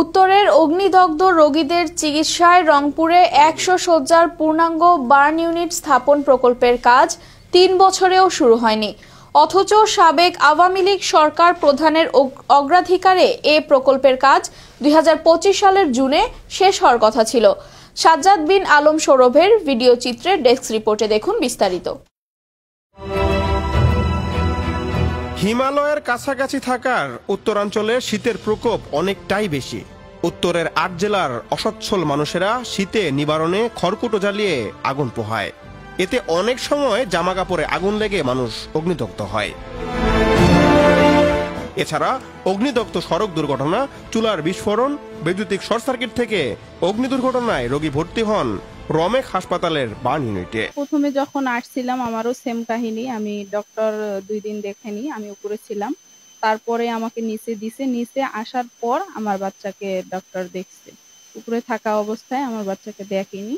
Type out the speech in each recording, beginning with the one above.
উত্তরের অগ্নিদগ্ধ রোগীদের চিকিৎসায় রংপুরে ১০০ শয্যার পূর্ণাঙ্গ বার্ন ইউনিট স্থাপন প্রকল্পের কাজ ৩ বছরেও শুরু হয়নি। অথচ সাবেক আওয়ামী লীগ সরকার প্রধানের অগ্রাধিকারে এ প্রকল্পের কাজ ২০২৫ সালের জুনে শেষ হওয়ার কথা ছিল। সাজ্জাদ বিন আলম সৌরভের ভিডিও চিত্রে ডেস্ক রিপোর্টে দেখুন বিস্তারিত। হিমালয়ের কাছাকাছি থাকার উত্তরাঞ্চলে শীতের প্রকোপ অনেকটাই বেশি। উত্তরের ৮ জেলার অসচ্ছল মানুষেরা শীতে নিবারণে খড়কুটো জ্বালিয়ে আগুন পোহায়। এতে অনেক সময় জামা কাপড়ে আগুন লেগে মানুষ অগ্নিদগ্ধ হয়। এছাড়া অগ্নিদগ্ধ সড়ক দুর্ঘটনা, চুলার বিস্ফোরণ, বৈদ্যুতিক শর্ট সার্কিট থেকে অগ্নি দুর্ঘটনায় রোগী ভর্তি হন রমেক হাসপাতালের বার্ন ইউনিটে। প্রথমে যখন আসছিলাম আমারও সেম কাহিনী। আমি ডক্টর 2 দিন দেখেনি, আমি উপরে ছিলাম। তারপরে আমাকে নিচে আসার পর আমার বাচ্চাকে ডক্টর দেখছে। উপরে থাকা অবস্থায় আমার বাচ্চাকে দেখেনি,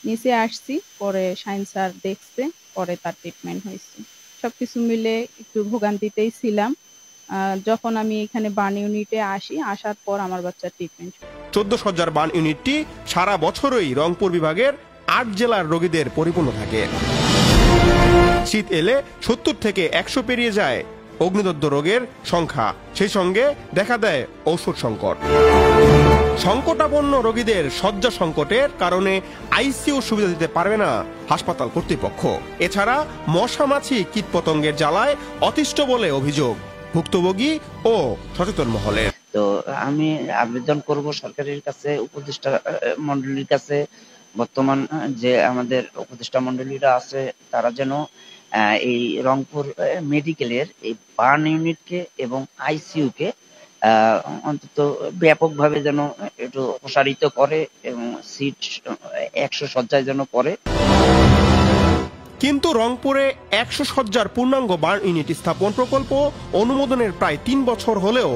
নিচে আসছি, পরে শাইন স্যার দেখছে, পরে তার ট্রিটমেন্ট হয়েছে। সবকিছু মিলে একটু ভোগান্তিতেই ছিলাম। যখন আমি এখানে বার্ন ইউনিটে আসার পর আমার বাচ্চার ট্রিটমেন্ট। 14 শয্যার বার্ন ইউনিটটি সারা বছরই রংপুর বিভাগের 8 জেলার রোগীদের পরিপূর্ণ থাকে। শীত এলে 70 থেকে 100 পেরিয়ে যায় অগ্নিদগ্ধ রোগের সংখ্যা। সেই সঙ্গে দেখা দেয় ঔষধ সংকট। সংকটাপন্ন রোগীদের শয্যা সংকটের কারণে আইসিইউ সুবিধা দিতে পারবে না হাসপাতাল কর্তৃপক্ষ। এছাড়া মশা মাছি কীটপতঙ্গের জ্বালায় অতিষ্ঠ বলে অভিযোগ ভুক্তভোগী ও সচেতন মহলের। তো আমি আবেদন করব সরকারের কাছে, উপদেষ্টা মন্ডলীর কাছে, বর্তমান যে আমাদের উপদেষ্টা মন্ডলীরা আছে তারা যেন এই রংপুর মেডিকেলের এই বার্ন ইউনিটকে এবং আইসিইউকে অন্তত ব্যাপকভাবে যেন একটু প্রসারিত করে এবং সিট 100 শয্যায় যেন করে। কিন্তু রংপুরে 100 শয্যার পূর্ণাঙ্গ বার্ন ইউনিট স্থাপন প্রকল্প অনুমোদনের প্রায় 3 বছর হলেও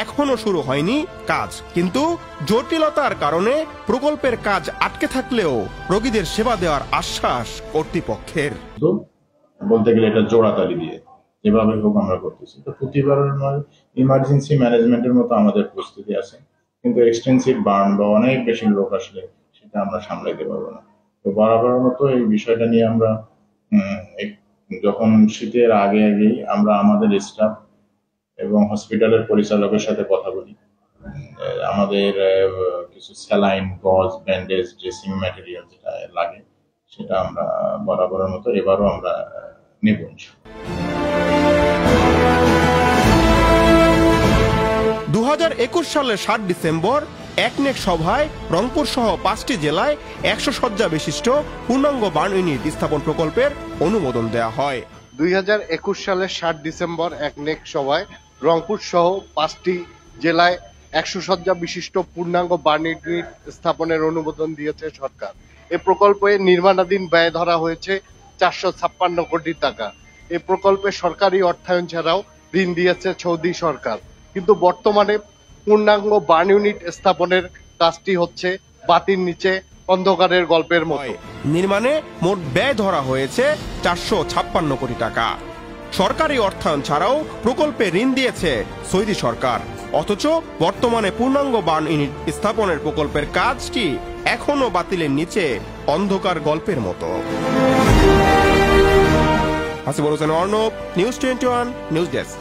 এখনো শুরু হয়নি কাজ। কিন্তু জটিলতার কারণে প্রকল্পের কাজ আটকে থাকলেও রোগীদের সেবা দেওয়ার আশ্বাস কর্তৃপক্ষের। বলতে গেলে এটা জোড়াতালি দিয়ে যেভাবে হোক আমরা করতেছি। তো প্রতিবারের নয়, ইমার্জেন্সি ম্যানেজমেন্টের মতো আমাদের প্রস্তুতি আছে, কিন্তু এক্সটেন্সিভ বার্ন বা অনেক বেশি লোক আসলে সেটা আমরা সামলাইতে পারবো না। তো বরাবরের মতো এই বিষয়টা নিয়ে আমরা যখন শীতের আগেই আমরা আমাদের স্টাফ এবং হসপিটালের পরিচালকের সাথে কথা বলি। আমাদের কিছু স্যালাইন, গজ, ব্যান্ডেজ, ড্রেসিং ম্যাটেরিয়াল যেটা লাগে সেটা আমরা বরাবরের মতো এবারও আমরা নেব। 2021 সালের 7 ডিসেম্বর একনেক সভায় রংপুর সহ 5টি জেলায় 100 শয্যা বিশিষ্ট পূর্ণাঙ্গ বার্ন ইউনিট স্থাপন প্রকল্পের অনুমোদন দেওয়া হয়। 2021 সালের 7 ডিসেম্বর একনেক সভায় রংপুর সহ 5টি জেলায় 100 শয্যা বিশিষ্ট পূর্ণাঙ্গ বার্ন ইউনিট স্থাপনের অনুমোদন দিয়েছে সরকার। এই প্রকল্পে নির্মাণাধীন ব্যয় ধরা হয়েছে 456 কোটি টাকা। এই প্রকল্পে সরকারি অর্থায়ন ছাড়াও ঋণ দিয়েছে সৌদি সরকার। কিন্তু বর্তমানে পূর্ণাঙ্গ বার্ন ইউনিট স্থাপনের কাজটি হচ্ছে বাতির নিচে অন্ধকারের গল্পের মতো। নির্মাণে মোট ব্যয় ধরা হয়েছে 456 কোটি টাকা। সরকারি অর্থায়ন ছাড়াও প্রকল্পে ঋণ দিয়েছে সৌদি সরকার। অথচ বর্তমানে পূর্ণাঙ্গ বার্ন ইউনিট স্থাপনের প্রকল্পের কাজটি এখনো বাতিলের নিচে অন্ধকার গল্পের মতো। Hasibul Hossain Arnab, news 21 news desk.